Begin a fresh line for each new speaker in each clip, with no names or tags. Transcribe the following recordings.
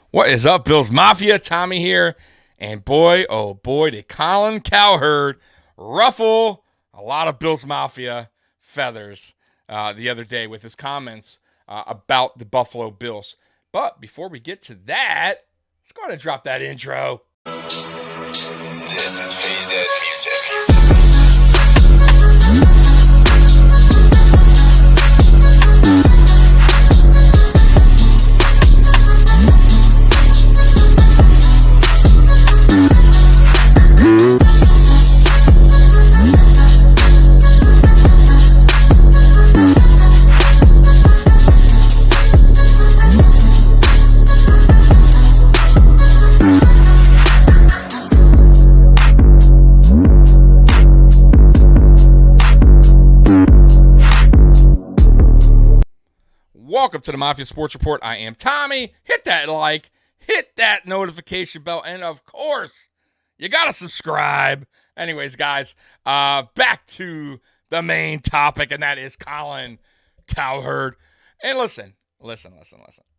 What is up, Bills Mafia? Tommy here. And boy, oh boy, did Colin Cowherd ruffle a lot of Bills Mafia feathers the other day with his comments about the Buffalo Bills. But before we get to that, let's go ahead and drop that intro.
This is PZ Music.
Welcome to the Mafia Sports Report. I am Tommy. Hit that like, hit that notification bell, and of course, you gotta subscribe. Anyways, guys, back to the main topic, and that is Colin Cowherd. And listen.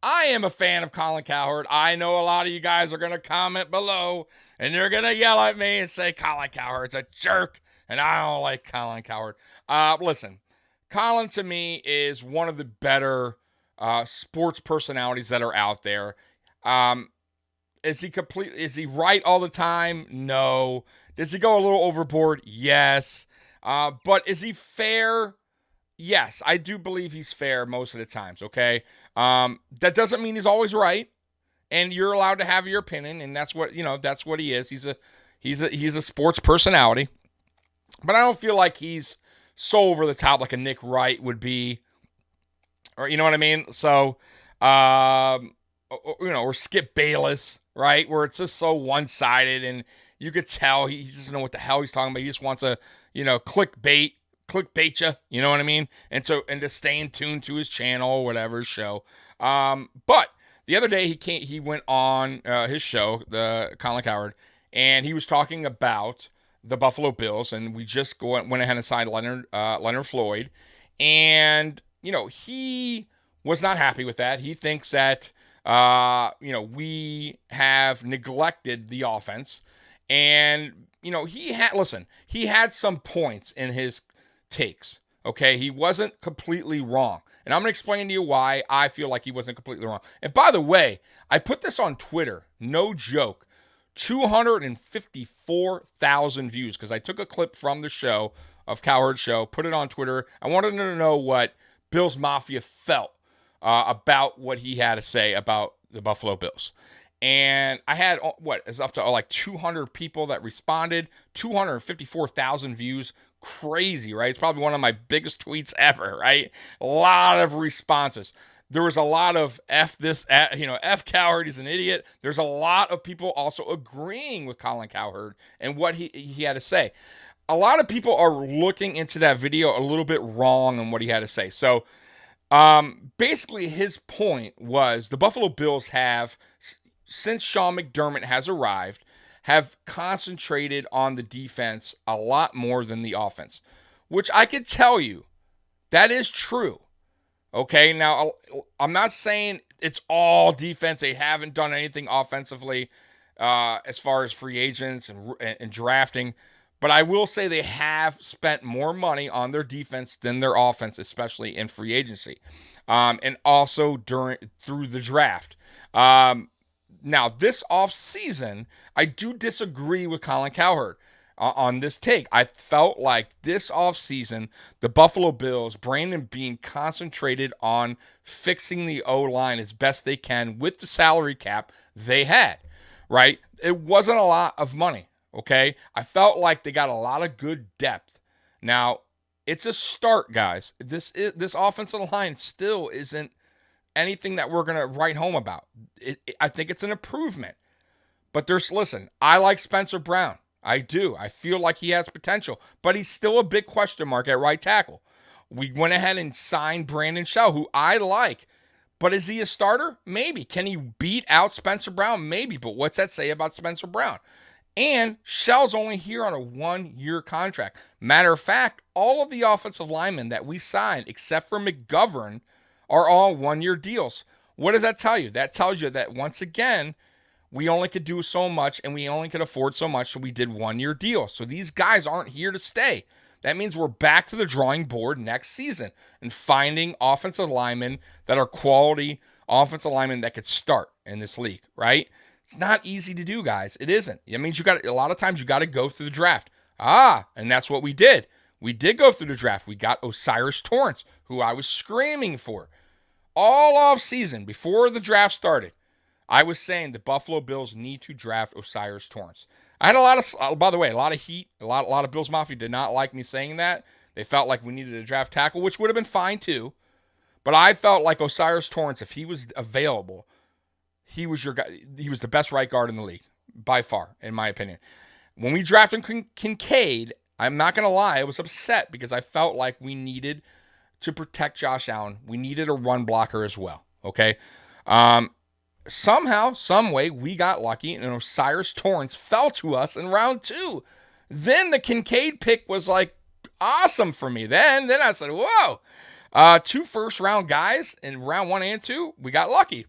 I am a fan of Colin Cowherd. I know a lot of you guys are gonna comment below, and you're gonna yell at me and say Colin Cowherd's a jerk, and I don't like Colin Cowherd. Listen, Colin to me is one of the better sports personalities that are out there. Is he right all the time? No. Does he go a little overboard? Yes. But is he fair? Yes. I do believe he's fair most of the times, okay? That doesn't mean he's always right. And you're allowed to have your opinion, and that's what he is. He's a sports personality. But I don't feel like he's so over the top like a Nick Wright would be, or you know what I mean? So, or Skip Bayless, right? Where it's just so one-sided, and you could tell he doesn't know what the hell he's talking about. He just wants to, clickbait you, you know what I mean? And to stay in tune to his channel or whatever show. But the other day he went on his show, the Colin Cowherd, and he was talking about the Buffalo Bills, and we just went ahead and signed Leonard Floyd, and he was not happy with that. He thinks that we have neglected the offense, and he had some points in his takes. Okay, he wasn't completely wrong, and I'm gonna explain to you why I feel like he wasn't completely wrong. And by the way, I put this on Twitter, no joke. 254,000 views because I took a clip from the show of Cowherd's show, put it on Twitter. I wanted to know what Bills Mafia felt about what he had to say about the Buffalo Bills. And I had, it's up to like 200 people that responded, 254,000 views. Crazy, right? It's probably one of my biggest tweets ever, right? A lot of responses. There was a lot of F Cowherd, he's an idiot. There's a lot of people also agreeing with Colin Cowherd and what he had to say. A lot of people are looking into that video a little bit wrong on what he had to say. So basically his point was the Buffalo Bills have, since Sean McDermott has arrived, have concentrated on the defense a lot more than the offense, which I could tell you that is true. Okay, now I'm not saying it's all defense. They haven't done anything offensively as far as free agents and drafting, but I will say they have spent more money on their defense than their offense, especially in free agency, and also through the draft. Now, this offseason, I do disagree with Colin Cowherd on this take. I felt like this offseason, the Buffalo Bills, Brandon Beane, concentrated on fixing the O-line as best they can with the salary cap they had, right? It wasn't a lot of money, okay? I felt like they got a lot of good depth. Now, it's a start, guys. This offensive line still isn't anything that we're going to write home about. I think it's an improvement. But I like Spencer Brown. I do. I feel like he has potential, but he's still a big question mark at right tackle. We went ahead and signed Brandon Shell, who I like, but is he a starter? Maybe. Can he beat out Spencer Brown? Maybe, but what's that say about Spencer Brown? And Shell's only here on a 1-year contract. Matter of fact, all of the offensive linemen that we signed, except for McGovern, are all 1-year deals. What does that tell you? That tells you that, once again, we only could do so much and we only could afford so much, so we did 1-year deal. So these guys aren't here to stay. That means we're back to the drawing board next season and finding offensive linemen that are quality offensive linemen that could start in this league, right? It's not easy to do, guys. It isn't. It means a lot of times you got to go through the draft. And that's what we did. We did go through the draft. We got Osiris Torrance, who I was screaming for all off season before the draft started. I was saying the Buffalo Bills need to draft Osiris Torrance. I had a lot of heat. A lot of Bills Mafia did not like me saying that. They felt like we needed a draft tackle, which would have been fine too. But I felt like Osiris Torrance, if he was available, he was your guy. He was the best right guard in the league by far, in my opinion. When we drafted Kincaid, I'm not going to lie, I was upset because I felt like we needed to protect Josh Allen. We needed a run blocker as well, okay? Somehow, some way, we got lucky, and Osiris Torrance fell to us in round 2. Then the Kincaid pick was like awesome for me. Then I said, whoa. 2 first-round guys in round 1 and 2, we got lucky.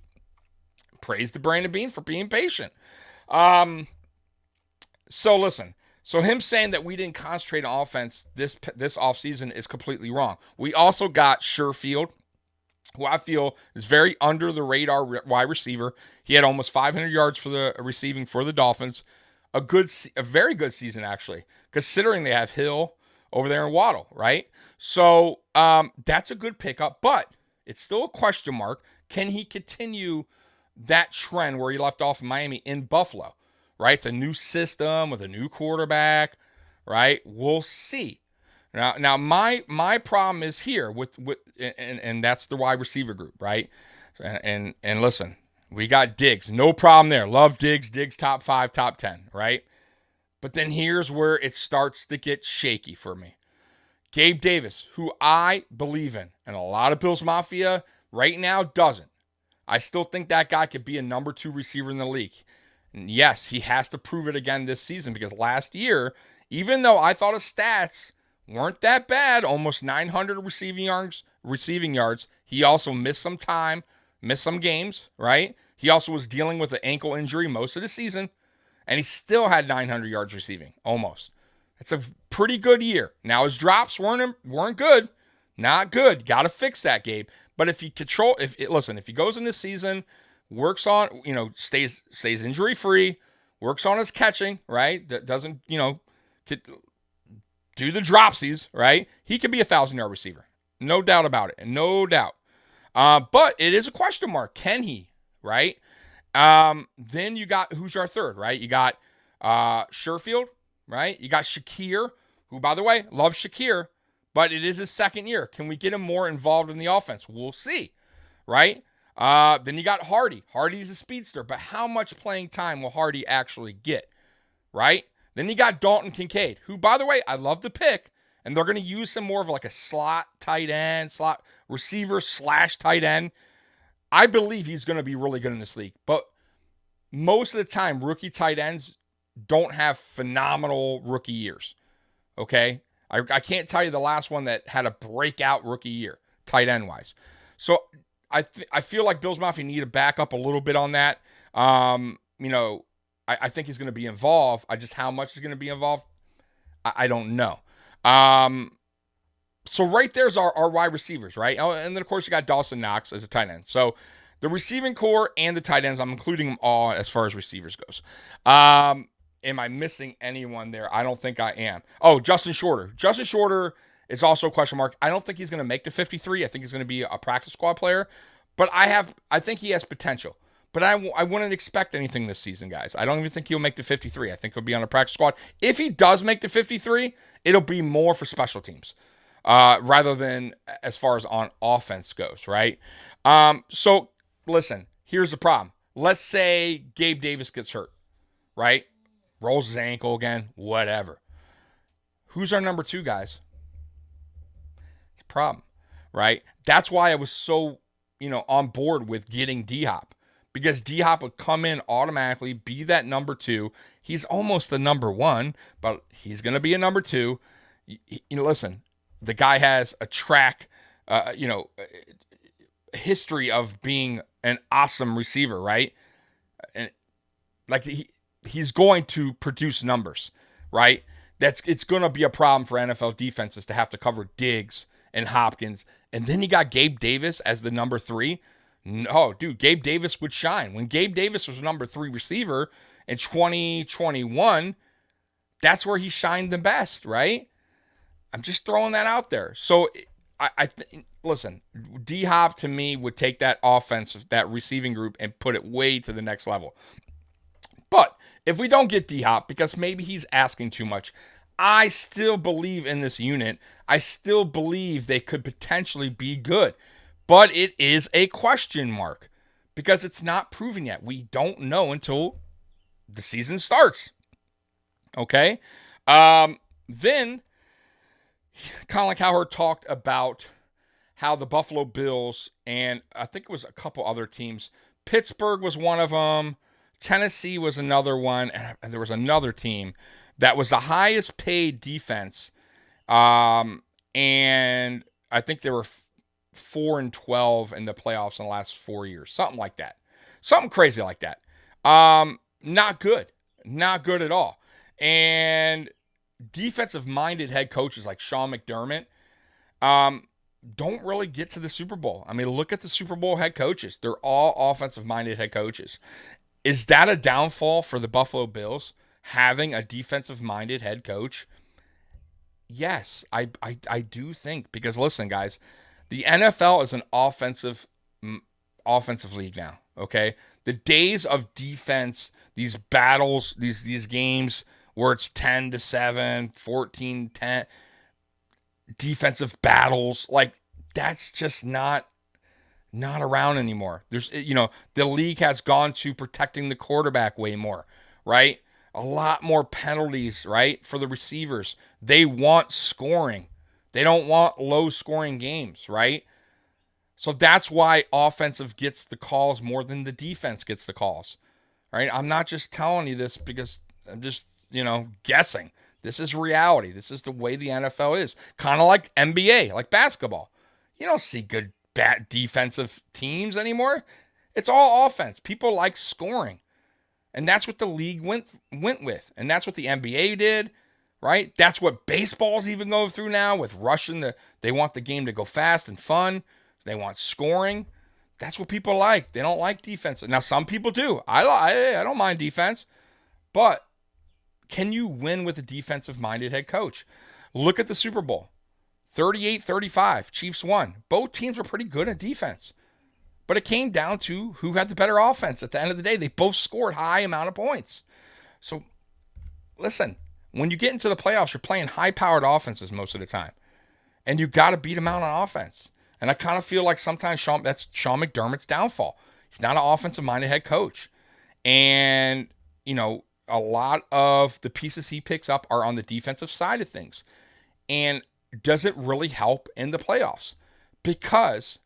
Praise the Brandon Beane for being patient. So listen. So him saying that we didn't concentrate on offense this offseason is completely wrong. We also got Sherfield, who I feel is very under the radar wide receiver. He had almost 500 yards for the receiving for the Dolphins. A very good season, actually, considering they have Hill over there in Waddle, right? So that's a good pickup, but it's still a question mark. Can he continue that trend where he left off in Miami in Buffalo, right? It's a new system with a new quarterback, right? We'll see. Now my problem is here and that's the wide receiver group, right? And listen, we got Diggs, no problem there. Love Diggs. Diggs top 5, top 10, right? But then here's where it starts to get shaky for me. Gabe Davis, who I believe in, and a lot of Bills Mafia right now doesn't. I still think that guy could be a number 2 receiver in the league. And yes, he has to prove it again this season because last year, even though I thought his stats weren't that bad, almost 900 receiving yards, he also missed some time, missed some games, right? He also was dealing with an ankle injury most of the season, and he still had 900 yards receiving, almost. It's a pretty good year. Now, his drops weren't good. Not good. Got to fix that, Gabe. But if he goes in this season, works on, stays injury free, works on his catching, right? That doesn't, do the dropsies, right? He could be a 1,000-yard receiver. No doubt about it. No doubt. But it is a question mark. Can he, right? Then you got, who's our third, right? You got Sherfield, right? You got Shakir, who, by the way, loves Shakir, but it is his second year. Can we get him more involved in the offense? We'll see, right? Then you got Hardy. Hardy's a speedster, but how much playing time will Hardy actually get, right? Then you got Dalton Kincaid, who, by the way, I love the pick, and they're going to use him more of like a slot tight end, slot receiver / tight end. I believe he's going to be really good in this league, but most of the time, rookie tight ends don't have phenomenal rookie years, okay? I can't tell you the last one that had a breakout rookie year, tight end-wise. So I feel like Bills Mafia need to back up a little bit on that. I think he's going to be involved. How much he's going to be involved, I don't know. So right there's our wide receivers, right? Oh, and then, of course, you got Dawson Knox as a tight end. So the receiving core and the tight ends, I'm including them all as far as receivers goes. Am I missing anyone there? I don't think I am. Oh, Justin Shorter. Justin Shorter is also a question mark. I don't think he's going to make the 53. I think he's going to be a practice squad player. But I think he has potential. But I wouldn't expect anything this season, guys. I don't even think he'll make the 53. I think he'll be on a practice squad. If he does make the 53, it'll be more for special teams rather than as far as on offense goes, right? So, listen, here's the problem. Let's say Gabe Davis gets hurt, right? Rolls his ankle again, whatever. Who's our number 2, guys? It's a problem, right? That's why I was so, on board with getting D-Hop. Because D-Hop would come in automatically, be that number 2. He's almost the number 1, but he's going to be a number 2. Listen, the guy has a track, history of being an awesome receiver, right? And like he's going to produce numbers, right? It's going to be a problem for NFL defenses to have to cover Diggs and Hopkins, and then you got Gabe Davis as the number 3. No, dude, Gabe Davis would shine. When Gabe Davis was number 3 receiver in 2021, that's where he shined the best, right? I'm just throwing that out there. So listen, D Hop to me would take that offense, that receiving group, and put it way to the next level. But if we don't get D Hop, because maybe he's asking too much, I still believe in this unit. I still believe they could potentially be good. But it is a question mark because it's not proven yet. We don't know until the season starts. Okay? Then Colin Cowherd talked about how the Buffalo Bills and I think it was a couple other teams, Pittsburgh was one of them, Tennessee was another one, and there was another team that was the highest paid defense. And I think they were 4-12 in the playoffs in the last 4 years, something like that, something crazy like that. Not good, not good at all. And defensive-minded head coaches like Sean McDermott don't really get to the Super Bowl. I mean, look at the Super Bowl head coaches; they're all offensive-minded head coaches. Is that a downfall for the Buffalo Bills having a defensive-minded head coach? Yes, I do think, because listen, guys, the NFL is an offensive league now, okay? The days of defense, these battles, these games where it's 10-7, 14-10, defensive battles, like that's just not around anymore. There's, the league has gone to protecting the quarterback way more, right? A lot more penalties, right, for the receivers. They want scoring. They don't want low-scoring games, right? So that's why offensive gets the calls more than the defense gets the calls, right? I'm not just telling you this because I'm just, guessing. This is reality. This is the way the NFL is. Kind of like NBA, like basketball. You don't see good, bad defensive teams anymore. It's all offense. People like scoring. And that's what the league went with. And that's what the NBA did, right? That's what baseball's even going through now with rushing they want the game to go fast and fun. They want scoring. That's what people like. They don't like defense. Now, some people do. I don't mind defense. But can you win with a defensive-minded head coach? Look at the Super Bowl. 38-35. Chiefs won. Both teams were pretty good at defense. But it came down to who had the better offense. At the end of the day, they both scored high amount of points. So, listen, when you get into the playoffs, you're playing high-powered offenses most of the time. And you got to beat them out on offense. And I kind of feel like sometimes that's Sean McDermott's downfall. He's not an offensive-minded head coach. And, a lot of the pieces he picks up are on the defensive side of things. And does it really help in the playoffs? Because,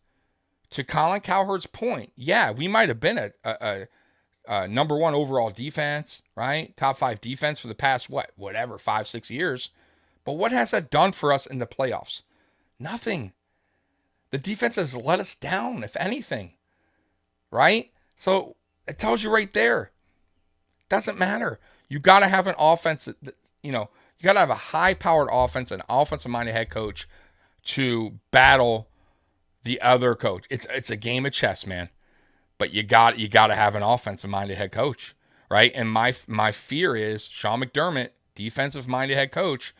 to Colin Cowherd's point, yeah, we might have been a number 1 overall defense, right? Top 5 defense for the past, 5-6 years. But what has that done for us in the playoffs? Nothing. The defense has let us down, if anything, right? So it tells you right there. Doesn't matter. You got to have an offense that, you got to have a high-powered offense and offensive-minded head coach to battle the other coach. It's a game of chess, man. But you got to have an offensive-minded head coach, right? And my fear is Sean McDermott, defensive-minded head coach,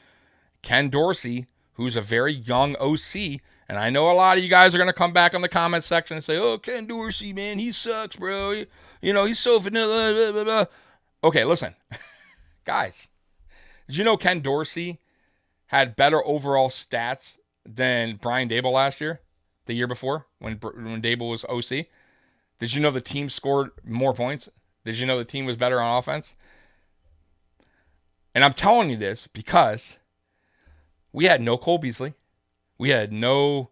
Ken Dorsey, who's a very young OC, and I know a lot of you guys are going to come back on the comment section and say, "Oh, Ken Dorsey, man, he sucks, bro. He's so vanilla, blah, blah, blah." Okay, listen. Guys, did you know Ken Dorsey had better overall stats than Brian Daboll last year? The year before, when Daboll was OC? Did you know the team scored more points? Did you know the team was better on offense? And I'm telling you this because we had no Cole Beasley. We had no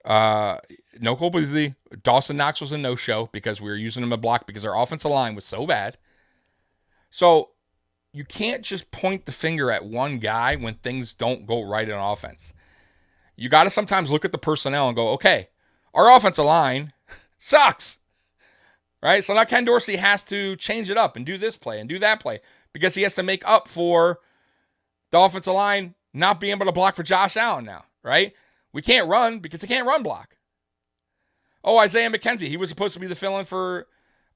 Cole Beasley. Dawson Knox was a no-show because we were using him a block because our offensive line was so bad. So you can't just point the finger at one guy when things don't go right on offense. You got to sometimes look at the personnel and go, okay, our offensive line sucks. right? So now Ken Dorsey has to change it up and do this play and do that play because he has to make up for the offensive line not being able to block for Josh Allen now, right? We can't run because he can't run block. Oh, Isaiah McKenzie, he was supposed to be the fill-in for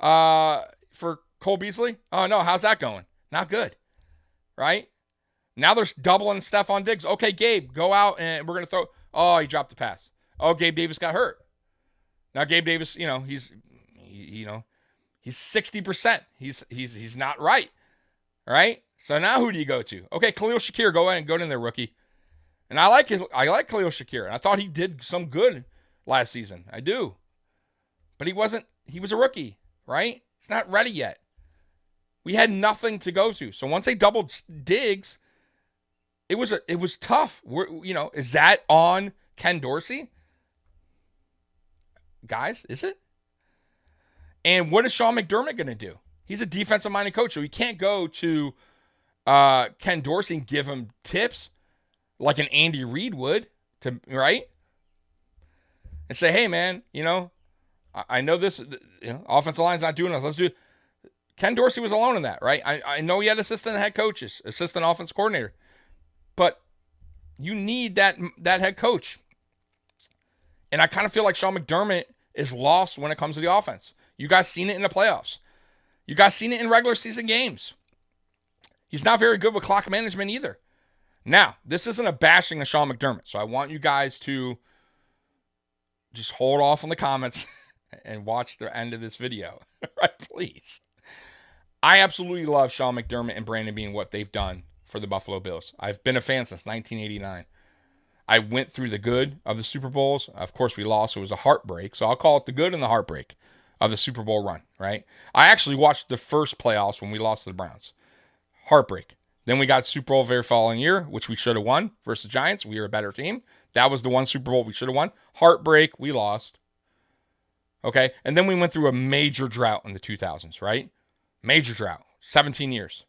Cole Beasley. Oh, no, how's that going? Not good, right? Now they're doubling Stephon Diggs. Okay, Gabe, go out and we're going to throw. Oh, he dropped the pass. Oh, Gabe Davis got hurt. Now Gabe Davis, he's 60%. He's not right. All right? So now who do you go to? Okay, Khalil Shakir, go in there, rookie. And I like Khalil Shakir. And I thought he did some good last season. I do. But he was a rookie, right? He's not ready yet. We had nothing to go to. So once they doubled Diggs, it was tough. Is that on Ken Dorsey? Guys, is it? And what is Sean McDermott going to do? He's a defensive-minded coach, so he can't go to Ken Dorsey and give him tips like an Andy Reid would, right? And say, hey, man, I know this, offensive line's not doing this. Let's do it. Ken Dorsey was alone in that, right? I know he had assistant head coaches, assistant offense coordinator, but you need that head coach. And I kind of feel like Sean McDermott is lost when it comes to the offense. You guys seen it in the playoffs. You guys seen it in regular season games. He's not very good with clock management either. Now, this isn't a bashing of Sean McDermott, so I want you guys to just hold off on the comments and watch the end of this video, right? Please. I absolutely love Sean McDermott and Brandon Beane, what they've done for the Buffalo Bills. I've been a fan since 1989. I went through the good of the Super Bowls. Of course, we lost. So it was a heartbreak. So I'll call it the good and the heartbreak of the Super Bowl run, right? I actually watched the first playoffs when we lost to the Browns. Heartbreak. Then we got Super Bowl very following year, which we should have won versus the Giants. We were a better team. That was the one Super Bowl we should have won. Heartbreak. We lost. Okay? And then we went through a major drought in the 2000s, right? Major drought. 17 years,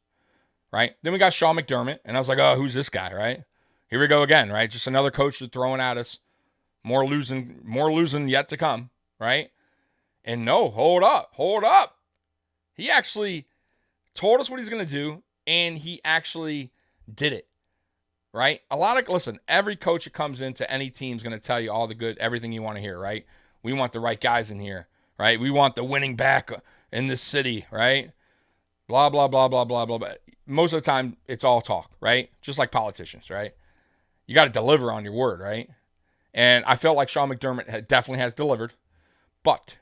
right? Then we got Sean McDermott, and I was like, oh, who's this guy, right? Here we go again, right? Just another coach throwing at us. More losing yet to come, right? And no, hold up. He actually told us what he's going to do, and he actually did it, right? Every coach that comes into any team is going to tell you all the good, everything you want to hear, right? We want the right guys in here, right? We want the winning back in this city, right? Blah, blah, blah, blah, blah, blah, blah. Most of the time, it's all talk, right? Just like politicians, right? You got to deliver on your word, right? And I felt like Sean McDermott definitely has delivered. But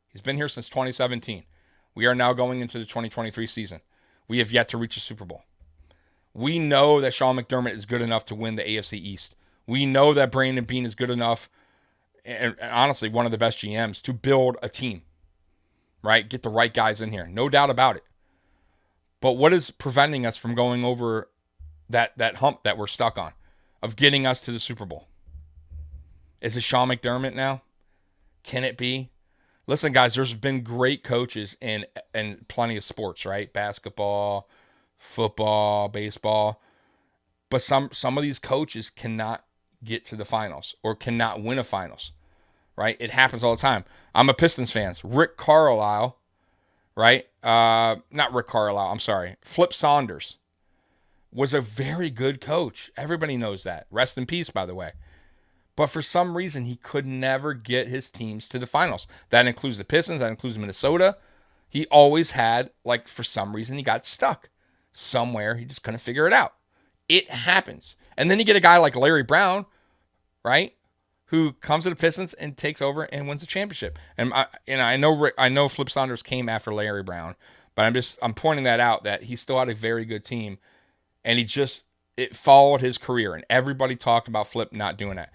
he's been here since 2017. We are now going into the 2023 season. We have yet to reach a Super Bowl. We know that Sean McDermott is good enough to win the AFC East. We know that Brandon Beane is good enough, and honestly, one of the best GMs, to build a team, right? Get the right guys in here. No doubt about it. But what is preventing us from going over that hump that we're stuck on of getting us to the Super Bowl? Is it Sean McDermott now? Can it be? Listen, guys, there's been great coaches in plenty of sports, right? Basketball, football, baseball. But some of these coaches cannot get to the finals or cannot win a finals, right? It happens all the time. I'm a Pistons fan. Rick Carlisle, right? Not Rick Carlisle, I'm sorry. Flip Saunders was a very good coach. Everybody knows that. Rest in peace, by the way. But for some reason, he could never get his teams to the finals. That includes the Pistons. That includes Minnesota. He always had, for some reason, he got stuck somewhere. He just couldn't figure it out. It happens. And then you get a guy like Larry Brown, right, who comes to the Pistons and takes over and wins a championship. And I know Flip Saunders came after Larry Brown, but I'm pointing that out that he still had a very good team, and it followed his career, and everybody talked about Flip not doing that.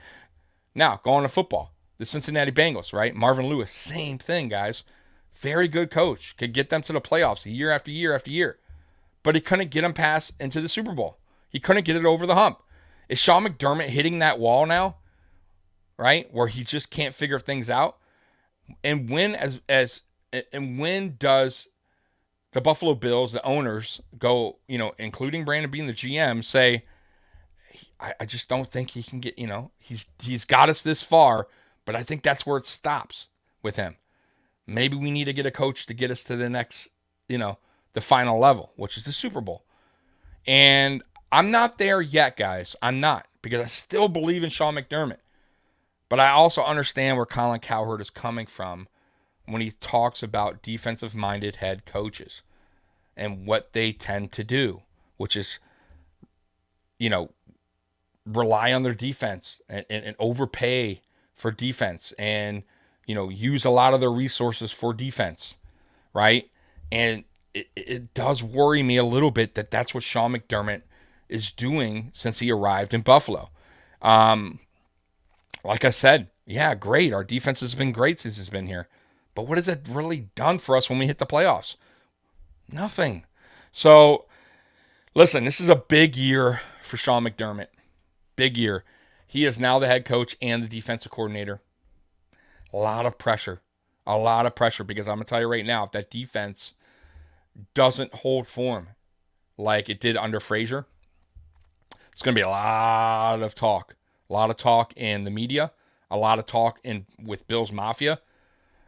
Now, going to football, the Cincinnati Bengals, right? Marvin Lewis, same thing, guys. Very good coach. Could get them to the playoffs year after year after year. But he couldn't get them past into the Super Bowl. He couldn't get it over the hump. Is Sean McDermott hitting that wall now, right? Where he just can't figure things out? And when does the Buffalo Bills, the owners, go, including Brandon Beane, the GM, say, I just don't think he can get, he's got us this far, but I think that's where it stops with him. maybe we need to get a coach to get us to the next, the final level, which is the Super Bowl. And I'm not there yet, guys. I'm not, because I still believe in Sean McDermott. But I also understand where Colin Cowherd is coming from when he talks about defensive-minded head coaches and what they tend to do, which is, rely on their defense and overpay for defense and, use a lot of their resources for defense, right? And it does worry me a little bit that that's what Sean McDermott is doing since he arrived in Buffalo. Like I said, yeah, great. Our defense has been great since he's been here. But what has it really done for us when we hit the playoffs? Nothing. So, listen, this is a big year for Sean McDermott. Big year. He is now the head coach and the defensive coordinator. A lot of pressure. A lot of pressure, because I'm going to tell you right now, if that defense doesn't hold form like it did under Frazier, it's going to be a lot of talk. A lot of talk in the media. A lot of talk with Bills Mafia.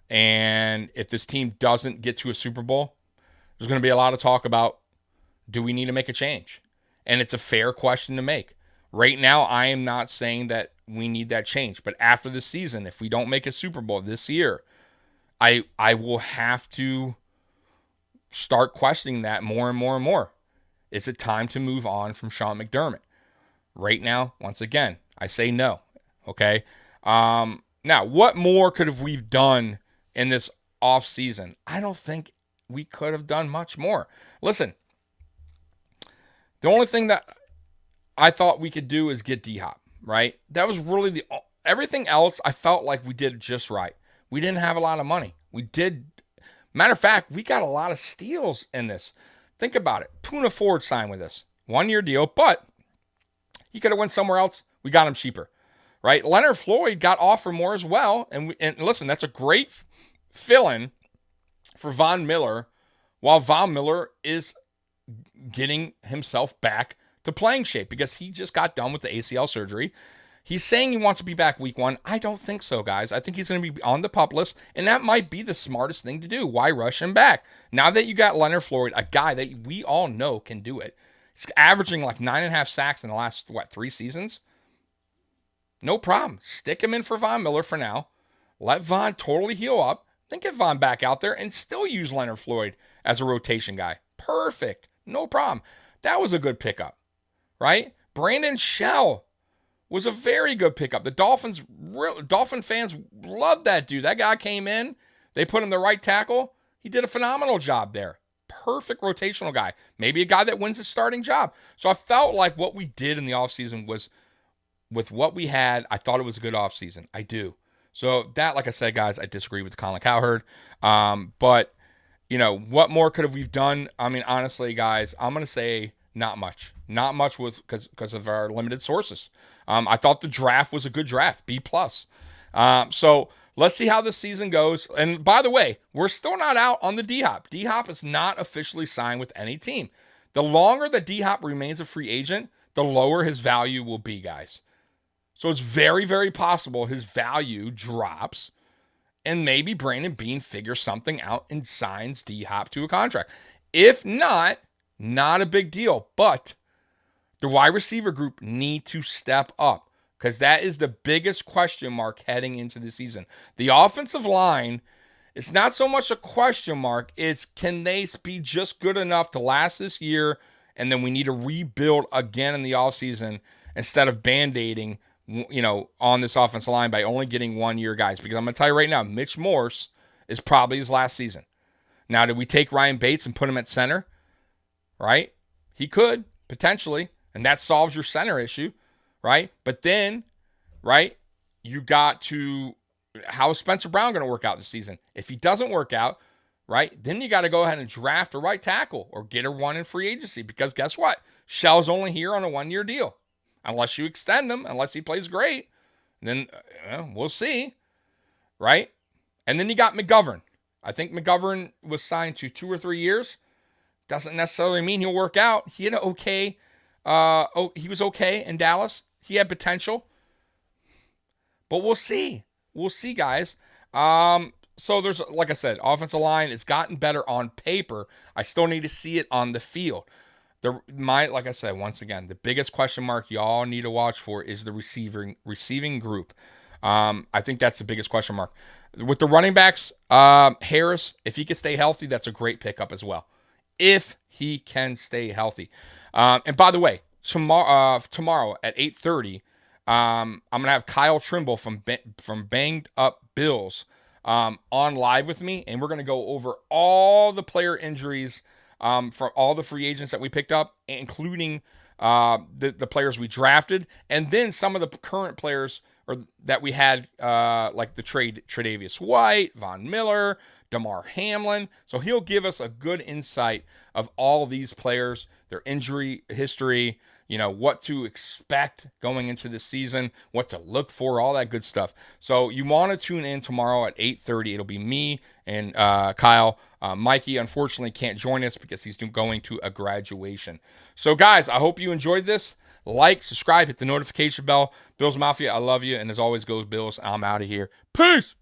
And if this team doesn't get to a Super Bowl, there's going to be a lot of talk about, do we need to make a change? And it's a fair question to make. Right now, I am not saying that we need that change. But after the season, if we don't make a Super Bowl this year, I will have to start questioning that more and more and more. Is it time to move on from Sean McDermott? Right now, once again, I say no. Okay? Now, what more could we have done in this offseason? I don't think we could have done much more. Listen, the only thing that I thought we could do is get D-Hop, right? That was really everything else I felt like we did just right. We didn't have a lot of money. Matter of fact, we got a lot of steals in this. Think about it. Puna Ford signed with us. 1-year deal, but he could have went somewhere else. We got him cheaper, right? Leonard Floyd got offered more as well. And listen, that's a great fill-in for Von Miller, while Von Miller is getting himself back to playing shape, because he just got done with the ACL surgery. He's saying he wants to be back week 1. I don't think so, guys. I think he's going to be on the PUP list, and that might be the smartest thing to do. Why rush him back? Now that you got Leonard Floyd, a guy that we all know can do it. He's averaging like 9.5 sacks in the last, 3 seasons? No problem. Stick him in for Von Miller for now. Let Von totally heal up. Then get Von back out there and still use Leonard Floyd as a rotation guy. Perfect. No problem. That was a good pickup, right? Brandon Shell was a very good pickup. The Dolphin fans loved that dude. That guy came in. They put him the right tackle. He did a phenomenal job there. Perfect rotational guy. Maybe a guy that wins a starting job. So I felt like what we did in the offseason was, with what we had, I thought it was a good offseason. I do. So that, like I said, guys, I disagree with Colin Cowherd. But, what more could have we done? I mean, honestly, guys, I'm going to say not much. Not much because of our limited sources. I thought the draft was a good draft, B+. So let's see how this season goes. And by the way, we're still not out on the D-Hop. D-Hop is not officially signed with any team. The longer that D-Hop remains a free agent, the lower his value will be, guys. So it's very, very possible his value drops, and maybe Brandon Beane figures something out and signs D-Hop to a contract. If not a big deal. But the wide receiver group need to step up, because that is the biggest question mark heading into the season. The offensive line, it's not so much a question mark. It's, can they be just good enough to last this year, and then we need to rebuild again in the offseason instead of band-aiding, on this offensive line by only getting 1-year guys. Because I'm going to tell you right now, Mitch Morse is probably his last season. Now, did we take Ryan Bates and put him at center? Right? He could, potentially. And that solves your center issue, right? But then, right, you got to, how is Spencer Brown going to work out this season? If he doesn't work out, right, then you got to go ahead and draft a right tackle or get a one in free agency, because guess what? Shell's only here on a 1-year deal. Unless you extend him, unless he plays great, then we'll see, right? And then you got McGovern. I think McGovern was signed to 2 or 3 years. Doesn't necessarily mean he'll work out. He had he was okay in Dallas. He had potential. But we'll see. We'll see, guys. So there's, like I said, offensive line has gotten better on paper. I still need to see it on the field. Like I said, once again, the biggest question mark y'all need to watch for is the receiving group. I think that's the biggest question mark. With the running backs, Harris, if he can stay healthy, that's a great pickup as well. If he can stay healthy. And by the way, tomorrow at 8:30, I'm gonna have Kyle Trimble from Banged Up Bills on live with me, and we're gonna go over all the player injuries from all the free agents that we picked up, including the players we drafted, and then some of the current players or that we had, like the Tre'Davious White, Von Miller, Damar Hamlin. So he'll give us a good insight of all these players, their injury history, what to expect going into the season, what to look for, all that good stuff. So you want to tune in tomorrow at 8:30. It'll be me and Kyle. Mikey, unfortunately, can't join us because he's going to a graduation. So, guys, I hope you enjoyed this. Like, subscribe, hit the notification bell. Bills Mafia, I love you. And as always goes, Bills, I'm out of here. Peace.